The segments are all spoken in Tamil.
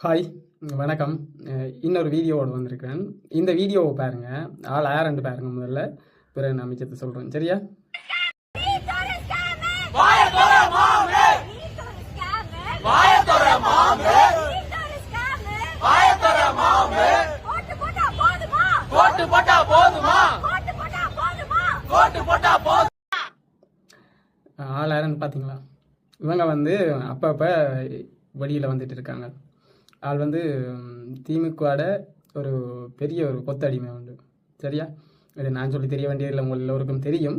ஹாய், வணக்கம். இன்னொரு வீடியோவோடு வந்திருக்கிறேன். இந்த வீடியோவை பாருங்கள், ஆள் யாருன்னு பாருங்கள் முதல்ல, பிறகு நான் மிச்சத்தை சொல்கிறேன். சரியா? ஆள் யாருன்னு பார்த்தீங்களா? இவங்க வந்து அப்பப்போ வெளியில் வந்துட்டு இருக்காங்க. ஆள் வந்து திமுகவோட ஒரு பெரிய ஒரு கொத்தடிமை உண்டு. சரியா? இது நான் சொல்லி தெரிய வேண்டியதில்லை, உங்கள் எல்லோருக்கும் தெரியும்.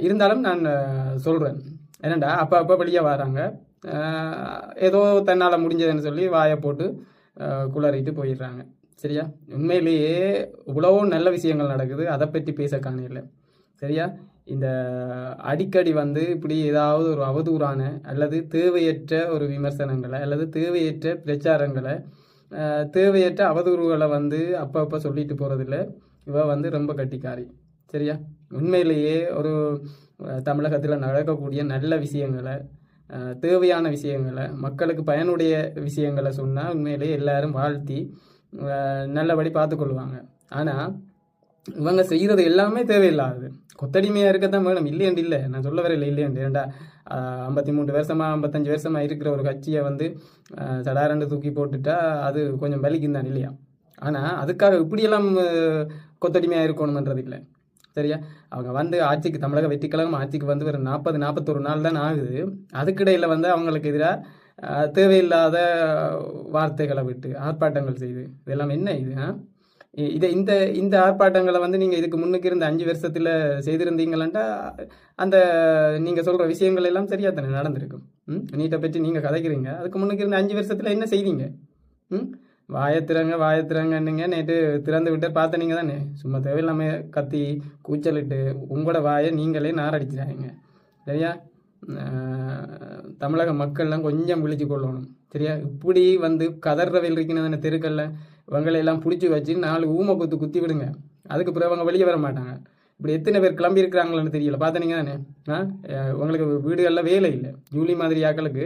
இருந்தாலும் நான் சொல்கிறேன். என்னண்டா அப்போ வெளியே வராங்க, ஏதோ தன்னால் முடிஞ்சதுன்னு சொல்லி வாயை போட்டு குளறிட்டு போயிடுறாங்க. சரியா? உண்மையிலேயே இவ்வளவோ நல்ல விஷயங்கள் நடக்குது, அதை பற்றி பேச காணையில். சரியா? இந்த அடிக்கடி வந்து இப்படி ஏதாவது ஒரு அவதூறான அல்லது தேவையற்ற ஒரு விமர்சனங்களை அல்லது தேவையற்ற பிரச்சாரங்களை தேவையற்ற அவதூறுகளை வந்து அப்பப்போ சொல்லிட்டு போகிறதில்ல. இவ வந்து ரொம்ப கட்டிக்காரி. சரியா? உண்மையிலேயே ஒரு தமிழகத்தில் நடக்கக்கூடிய நல்ல விஷயங்களை, தேவையான விஷயங்களை, மக்களுக்கு பயனுடைய விஷயங்களை சொன்னால் உண்மையிலேயே எல்லாரும் வாழ்த்தி நல்லபடி பார்த்துக்கொள்வாங்க. ஆனால் இவங்க செய்கிறது எல்லாமே தேவையில்லாது. கொத்தடிமையாக இருக்கத்தான் வேணும், இல்லையண்டு இல்லை, நான் சொல்ல வரையில் இல்லையண்டு. ஏண்டா 53 வருஷமாக 55 வருஷமாக இருக்கிற ஒரு கட்சியை வந்து சடாரண்டு தூக்கி போட்டுட்டா அது கொஞ்சம் வலிக்கும் தான், இல்லையா? ஆனால் அதுக்காக இப்படியெல்லாம் கொத்தடிமையாக இருக்கணுமன்றது இல்லை. சரியா? அவங்க வந்து ஆட்சிக்கு, தமிழக வெற்றிக்கழகம் ஆட்சிக்கு வந்து ஒரு 41 நாள் தான் ஆகுது. அதுக்கிடையில் வந்து அவங்களுக்கு எதிராக தேவையில்லாத வார்த்தைகளை விட்டு ஆர்ப்பாட்டங்கள் செய்து, இதெல்லாம் என்ன இது? இந்த ஆர்ப்பாட்டங்களை வந்து நீங்கள் இதுக்கு முன்னுக்கு இருந்த 5 வருஷத்தில் செய்திருந்தீங்களான்டா அந்த நீங்கள் சொல்கிற விஷயங்கள் எல்லாம் சரியாக தானே நடந்திருக்கும். நீட்டை பற்றி நீங்கள் கதைக்கிறீங்க, அதுக்கு முன்னுக்கு இருந்த 5 வருஷத்தில் என்ன செய்வீங்க? வாயத்திறங்கன்னுங்க நேற்று திறந்து விட்டு பார்த்தனீங்க தானே. சும்மா தேவையில்லாமல் கத்தி கூச்சலிட்டு உங்களோட வாயை நீங்களே நாரடிச்சிடாதீங்க. சரியா? தமிழக மக்கள்லாம் கொஞ்சம் விழிச்சு கொள்ளணும். சரியா? இப்படி வந்து கதறவில் இருக்கிற தெருக்கல்ல இவங்களையெல்லாம் பிடிச்சி வச்சு 4 ஊமை குத்தி விடுங்க. அதுக்கு பிறகு அவங்க வெளியே வர மாட்டாங்க. இப்படி எத்தனை பேர் கிளம்பி இருக்கிறாங்களான்னு தெரியல, பார்த்தனீங்க தானே. உங்களுக்கு வீடுகளில் வேலை இல்லை, ஜூலி மாதிரி ஆக்களுக்கு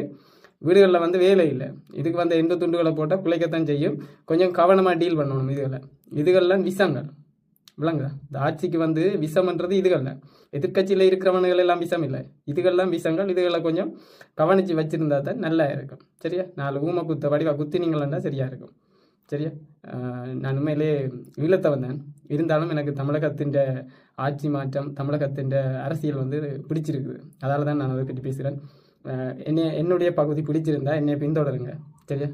வீடுகளில் வந்து வேலை இல்லை. இதுக்கு வந்து எந்த துண்டுகளை போட்டால் பிழைக்கத்தான் செய்யும். கொஞ்சம் கவனமாக டீல் பண்ணணும். இதுகள்லாம் விஷங்கள் விளங்குதா? இந்த ஆட்சிக்கு வந்து விஷம்ன்றது இதுகள்ல. எதிர்கட்சியில் இருக்கிறவனுகள் எல்லாம் விஷம் இல்லை, இதுகள்லாம் விஷங்கள். இதுகளை கொஞ்சம் கவனித்து வச்சுருந்தா தான் நல்லா இருக்கும். சரியா? 4 ஊமை வடிவா குத்தினீங்களா சரியாக இருக்கும். சரியா? நான் உண்மையிலே ஈழத்தை வந்தேன், இருந்தாலும் எனக்கு தமிழகத்தின் ஆட்சி மாற்றம், தமிழகத்தின் அரசியல் வந்து பிடிச்சிருக்குது. அதால் தான் நான் அதை பற்றி பேசுகிறேன். என்னுடைய பகுதி பிடிச்சிருந்தா என்னை பின்தொடருங்க. சரியா?